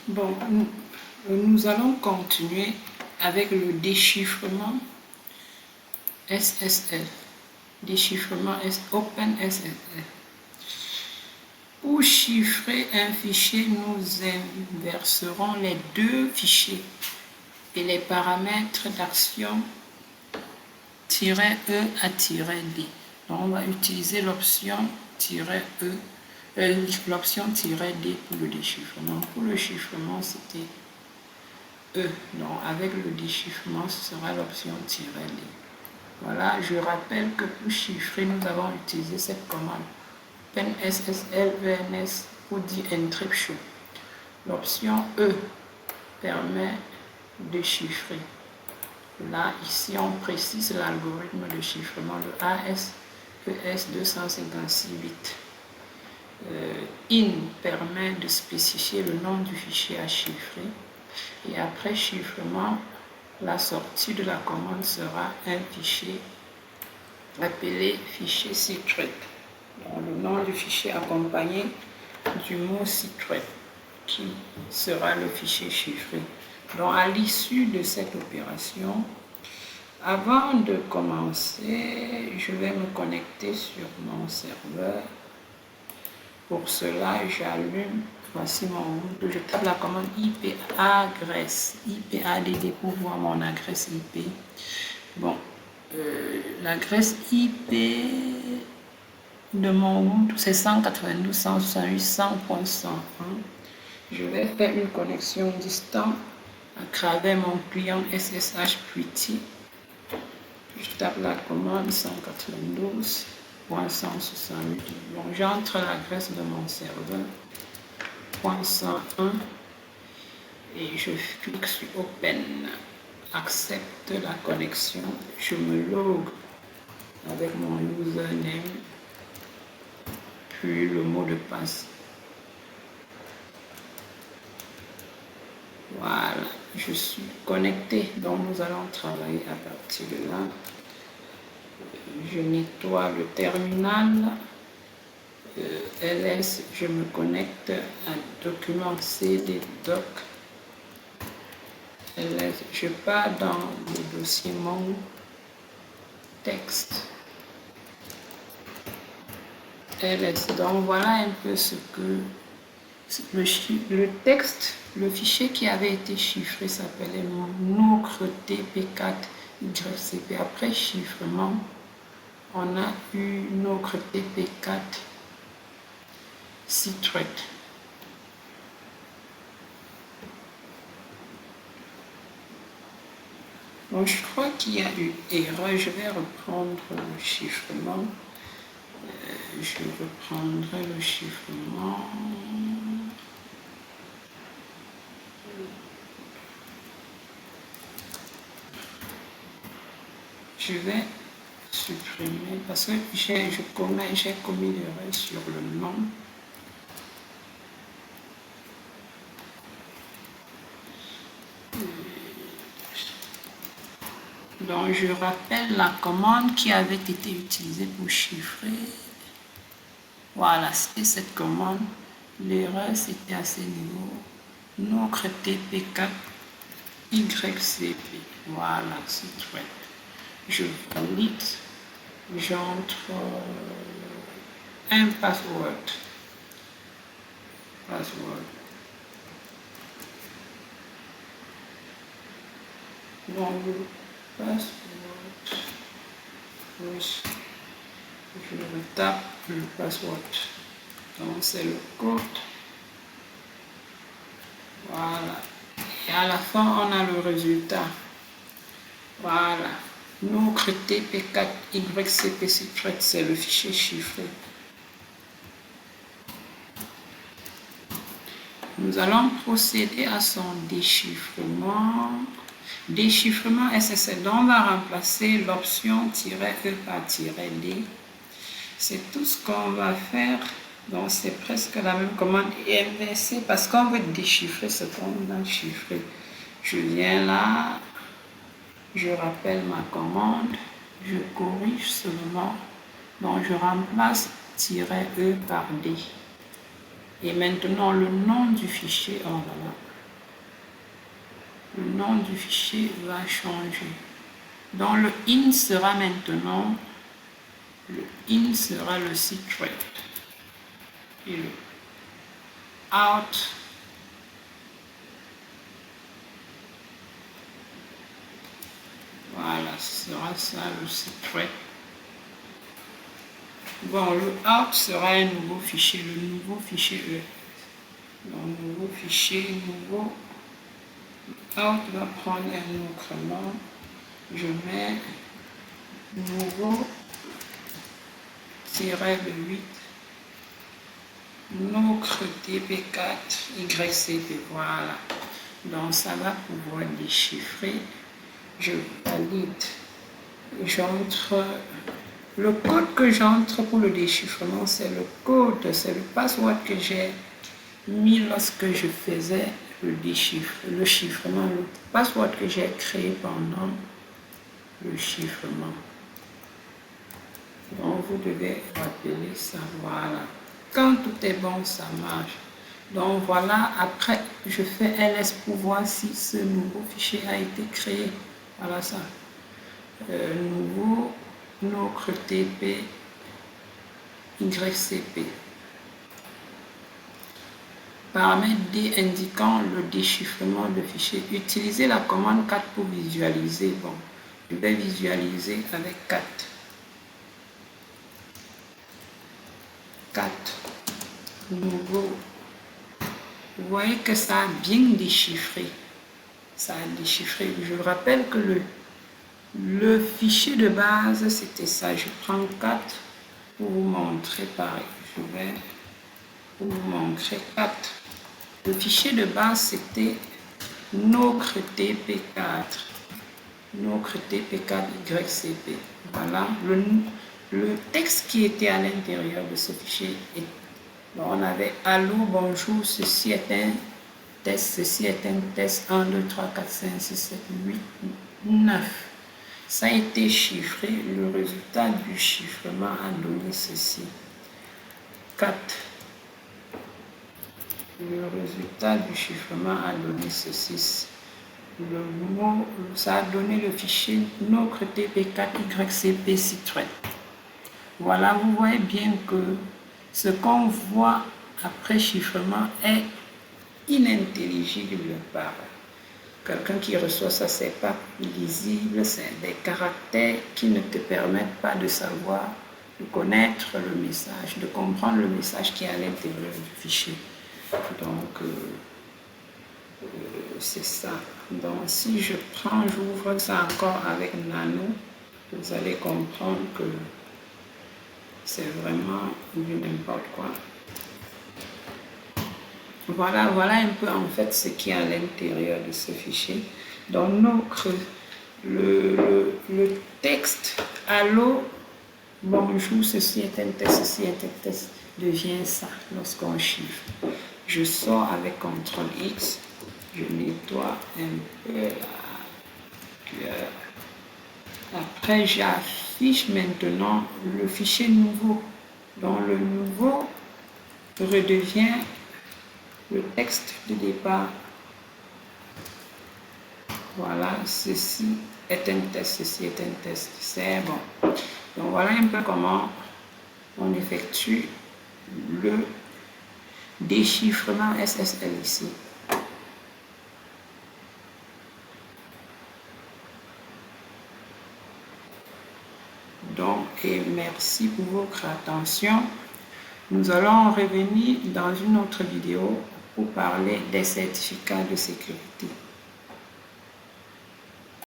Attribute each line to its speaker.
Speaker 1: Bon, nous allons continuer avec le déchiffrement SSL. Déchiffrement OpenSSL. Pour chiffrer un fichier, nous inverserons les deux fichiers et les paramètres d'action "-e" à "-d". Donc on va utiliser l'option l'option "-d" pour le déchiffrement. Pour le chiffrement, c'était E. Donc avec le déchiffrement, ce sera l'option "-d". Voilà, je rappelle que pour chiffrer, nous avons utilisé cette commande OpenSSL ENS pour dire encryption. L'option E permet de chiffrer. Là, ici, on précise l'algorithme de chiffrement, le AES 256 bits. IN permet de spécifier le nom du fichier à chiffrer. Et après chiffrement, la sortie de la commande sera un fichier appelé fichier secret. Donc, le nom du fichier accompagné du mot secret qui sera le fichier chiffré. Donc à l'issue de cette opération, avant de commencer, je vais me connecter sur mon serveur. Pour cela, j'allume, voici mon route, je tape la commande IP adresse, IP ADD pour voir mon adresse IP. Bon, l'adresse IP de mon route, c'est 192.168.100.101. Je vais faire une connexion distante à travers mon client SSH Pretty. Je tape la commande 192.168. Donc j'entre l'adresse de mon serveur .101 et je clique sur Open. Accepte la connexion. Je me log avec mon username puis le mot de passe. Voilà, je suis connecté, donc nous allons travailler à partir de là. Je nettoie le terminal. LS, je me connecte à document CD doc. LS, je pars dans le dossier mon texte. LS, donc voilà un peu ce que le texte, le fichier qui avait été chiffré s'appelait NOCRE-TP4YCP. Après chiffrement, on a eu NOCRE-TP4 secret. Donc je crois qu'il y a eu erreur. Je vais reprendre le chiffrement. Je reprendrai le chiffrement. Je vais supprimer parce que j'ai commis l'erreur sur le nom. Donc je rappelle la commande qui avait été utilisée pour chiffrer. Voilà, c'était cette commande. L'erreur c'était à ce niveau. NOCRE-TP4 YCP. Voilà, secret. Je valide. J'entre un password. Donc le password. Oui. Je retape le password. Donc c'est le code. Voilà. Et à la fin, on a le résultat. Voilà. NOCRE-TP4YCP secret, c'est le fichier chiffré. Nous allons procéder à son déchiffrement. Déchiffrement SSL. Donc on va remplacer l'option "-e" par "-d". C'est tout ce qu'on va faire. Donc c'est presque la même commande et inversée parce qu'on veut déchiffrer ce qu'on a chiffré. Je viens là, je rappelle ma commande, je corrige seulement. Donc je remplace "-e" par "d". Et maintenant le nom du fichier, oh là là, le nom du fichier va changer. Donc le in sera maintenant, le secret. Et le out, voilà, ce sera ça le secret. Bon, le out sera un nouveau fichier, le nouveau fichier E. Donc, nouveau fichier, nouveau out va prendre un autre nom. Je mets nouveau -8 nocre dp4 ycp. Voilà. Donc, ça va pouvoir déchiffrer. Je valide. J'entre. Le code que j'entre pour le déchiffrement, c'est le code, c'est le password que j'ai mis lorsque je faisais le chiffrement, le password que j'ai créé pendant le chiffrement. Donc vous devez rappeler ça, voilà. Quand tout est bon, ça marche. Donc voilà, après je fais ls pour voir si ce nouveau fichier a été créé. Voilà ça. Nouveau nocre tp ycp. Paramètre D indiquant le déchiffrement de fichiers. Utilisez la commande cat pour visualiser. Bon, je vais visualiser avec cat. Nouveau. Vous voyez que ça a bien déchiffré. Ça a déchiffré. Je rappelle que le fichier de base, c'était ça. Je prends 4 pour vous montrer pareil. Je vais vous montrer 4. Le fichier de base, c'était nocre tp4. Nocre tp4 ycp. Voilà. Le texte qui était à l'intérieur de ce fichier. On avait allô, bonjour, ceci est un test, ceci est un test 1, 2, 3, 4, 5, 6, 7, 8, 9. Ça a été chiffré. Le résultat du chiffrement a donné ceci. 4. Le résultat du chiffrement a donné ceci. Ça a donné le fichier nocre tp4 ycp citroën. Voilà, vous voyez bien que ce qu'on voit après chiffrement est inintelligible par quelqu'un qui reçoit ça. C'est pas lisible, c'est des caractères qui ne te permettent pas de savoir, de connaître le message, de comprendre le message qui est à l'intérieur du fichier. Donc, c'est ça. Donc, si je prends, j'ouvre ça encore avec Nano, vous allez comprendre que c'est vraiment du n'importe quoi. Voilà un peu en fait ce qui est à l'intérieur de ce fichier. Dans nocre, le texte allô, bonjour, ceci est un test, ceci est un test, devient ça lorsqu'on chiffre. Je sors avec CTRL X, je nettoie un peu la couleur. Après, j'affiche maintenant le fichier nouveau. Donc, le nouveau redevient le texte de départ. Voilà, ceci est un test, ceci est un test. C'est bon. Donc, voilà un peu comment on effectue le déchiffrement SSL ici. Donc, et merci pour votre attention. Nous allons revenir dans une autre vidéo pour parler des certificats de sécurité.